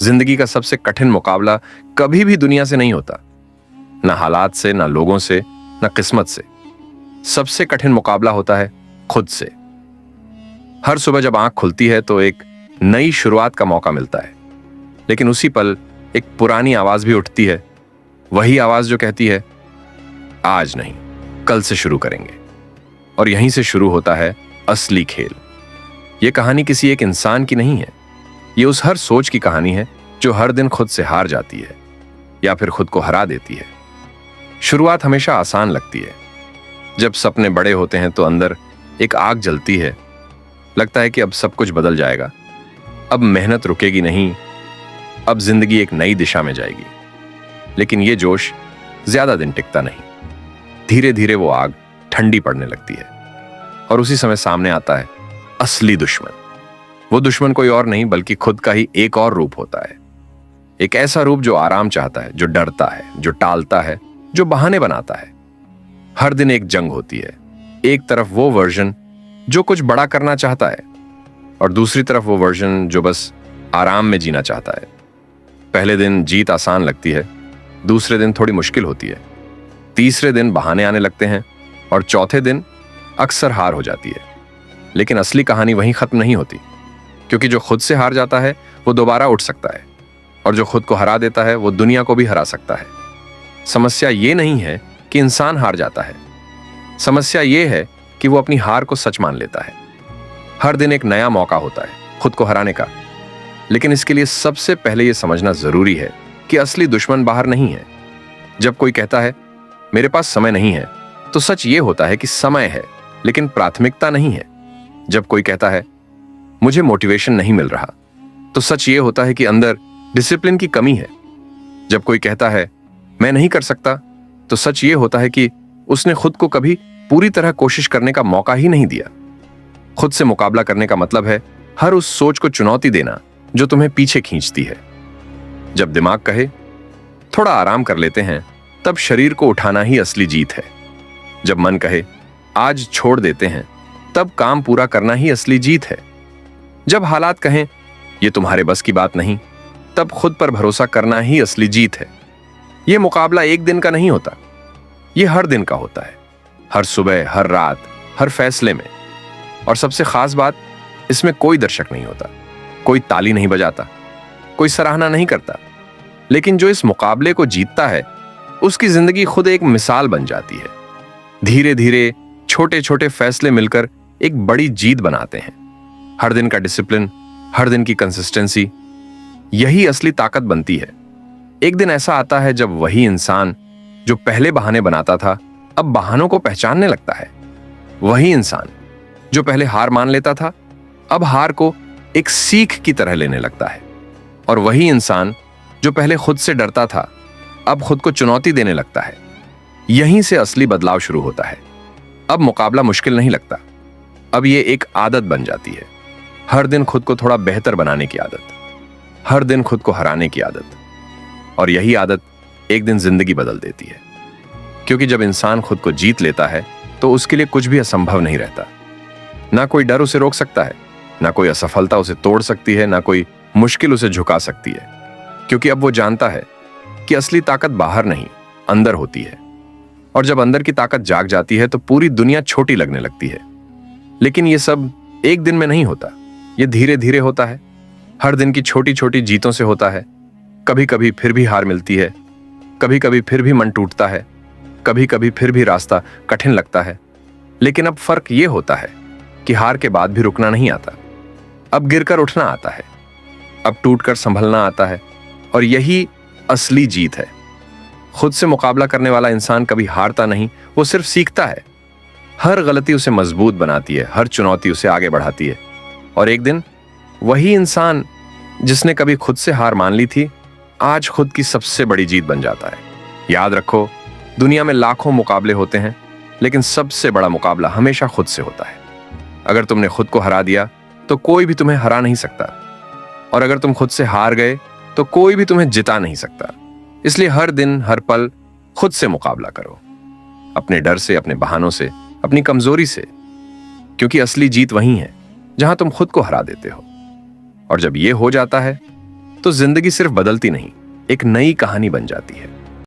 जिंदगी का सबसे कठिन मुकाबला कभी भी दुनिया से नहीं होता, ना हालात से, ना लोगों से, ना किस्मत से। सबसे कठिन मुकाबला होता है खुद से। हर सुबह जब आंख खुलती है तो एक नई शुरुआत का मौका मिलता है, लेकिन उसी पल एक पुरानी आवाज भी उठती है। वही आवाज जो कहती है आज नहीं, कल से शुरू करेंगे। और यहीं से शुरू होता है असली खेल। यह कहानी किसी एक इंसान की नहीं है, ये उस हर सोच की कहानी है जो हर दिन खुद से हार जाती है या फिर खुद को हरा देती है। शुरुआत हमेशा आसान लगती है। जब सपने बड़े होते हैं तो अंदर एक आग जलती है। लगता है कि अब सब कुछ बदल जाएगा, अब मेहनत रुकेगी नहीं, अब जिंदगी एक नई दिशा में जाएगी। लेकिन ये जोश ज्यादा दिन टिकता नहीं। धीरे धीरे वो आग ठंडी पड़ने लगती है और उसी समय सामने आता है असली दुश्मन। वो दुश्मन कोई और नहीं बल्कि खुद का ही एक और रूप होता है। एक ऐसा रूप जो आराम चाहता है, जो डरता है, जो टालता है, जो बहाने बनाता है। हर दिन एक जंग होती है। एक तरफ वो वर्जन जो कुछ बड़ा करना चाहता है और दूसरी तरफ वो वर्जन जो बस आराम में जीना चाहता है। पहले दिन जीत आसान लगती है, दूसरे दिन थोड़ी मुश्किल होती है, तीसरे दिन बहाने आने लगते हैं और चौथे दिन अक्सर हार हो जाती है। लेकिन असली कहानी वहीं खत्म नहीं होती, क्योंकि जो खुद से हार जाता है वो दोबारा उठ सकता है और जो खुद को हरा देता है वो दुनिया को भी हरा सकता है। समस्या ये नहीं है कि इंसान हार जाता है, समस्या ये है कि वो अपनी हार को सच मान लेता है। हर दिन एक नया मौका होता है खुद को हराने का, लेकिन इसके लिए सबसे पहले ये समझना जरूरी है कि असली दुश्मन बाहर नहीं है। जब कोई कहता है मेरे पास समय नहीं है, तो सच ये होता है कि समय है लेकिन प्राथमिकता नहीं है। जब कोई कहता है मुझे मोटिवेशन नहीं मिल रहा, तो सच ये होता है कि अंदर डिसिप्लिन की कमी है। जब कोई कहता है मैं नहीं कर सकता, तो सच ये होता है कि उसने खुद को कभी पूरी तरह कोशिश करने का मौका ही नहीं दिया। खुद से मुकाबला करने का मतलब है हर उस सोच को चुनौती देना जो तुम्हें पीछे खींचती है। जब दिमाग कहे थोड़ा आराम कर लेते हैं, तब शरीर को उठाना ही असली जीत है। जब मन कहे आज छोड़ देते हैं, तब काम पूरा करना ही असली जीत है। जब हालात कहें ये तुम्हारे बस की बात नहीं, तब खुद पर भरोसा करना ही असली जीत है। यह मुकाबला एक दिन का नहीं होता, यह हर दिन का होता है, हर सुबह, हर रात, हर फैसले में। और सबसे खास बात, इसमें कोई दर्शक नहीं होता, कोई ताली नहीं बजाता, कोई सराहना नहीं करता। लेकिन जो इस मुकाबले को जीतता है उसकी जिंदगी खुद एक मिसाल बन जाती है। धीरे धीरे छोटे छोटे फैसले मिलकर एक बड़ी जीत बनाते हैं। हर दिन का डिसिप्लिन, हर दिन की कंसिस्टेंसी, यही असली ताकत बनती है। एक दिन ऐसा आता है जब वही इंसान जो पहले बहाने बनाता था अब बहानों को पहचानने लगता है। वही इंसान जो पहले हार मान लेता था अब हार को एक सीख की तरह लेने लगता है। और वही इंसान जो पहले खुद से डरता था अब खुद को चुनौती देने लगता है। यहीं से असली बदलाव शुरू होता है। अब मुकाबला मुश्किल नहीं लगता, अब ये एक आदत बन जाती है। हर दिन खुद को थोड़ा बेहतर बनाने की आदत, हर दिन खुद को हराने की आदत। और यही आदत एक दिन जिंदगी बदल देती है। क्योंकि जब इंसान खुद को जीत लेता है तो उसके लिए कुछ भी असंभव नहीं रहता। ना कोई डर उसे रोक सकता है, ना कोई असफलता उसे तोड़ सकती है, ना कोई मुश्किल उसे झुका सकती है। क्योंकि अब वो जानता है कि असली ताकत बाहर नहीं, अंदर होती है। और जब अंदर की ताकत जाग जाती है तो पूरी दुनिया छोटी लगने लगती है। लेकिन ये सब एक दिन में नहीं होता, ये धीरे धीरे होता है। हर दिन की छोटी छोटी जीतों से होता है। कभी कभी फिर भी हार मिलती है, कभी कभी फिर भी मन टूटता है, कभी कभी फिर भी रास्ता कठिन लगता है। लेकिन अब फर्क ये होता है कि हार के बाद भी रुकना नहीं आता, अब गिरकर उठना आता है, अब टूटकर संभलना आता है। और यही असली जीत है। खुद से मुकाबला करने वाला इंसान कभी हारता नहीं, वो सिर्फ सीखता है। हर गलती उसे मजबूत बनाती है, हर चुनौती उसे आगे बढ़ाती है। और एक दिन वही इंसान जिसने कभी खुद से हार मान ली थी आज खुद की सबसे बड़ी जीत बन जाता है। याद रखो, दुनिया में लाखों मुकाबले होते हैं, लेकिन सबसे बड़ा मुकाबला हमेशा खुद से होता है। अगर तुमने खुद को हरा दिया तो कोई भी तुम्हें हरा नहीं सकता, और अगर तुम खुद से हार गए तो कोई भी तुम्हें जिता नहीं सकता। इसलिए हर दिन, हर पल खुद से मुकाबला करो, अपने डर से, अपने बहानों से, अपनी कमजोरी से। क्योंकि असली जीत वही है जहां तुम खुद को हरा देते हो। और जब ये हो जाता है तो जिंदगी सिर्फ बदलती नहीं, एक नई कहानी बन जाती है।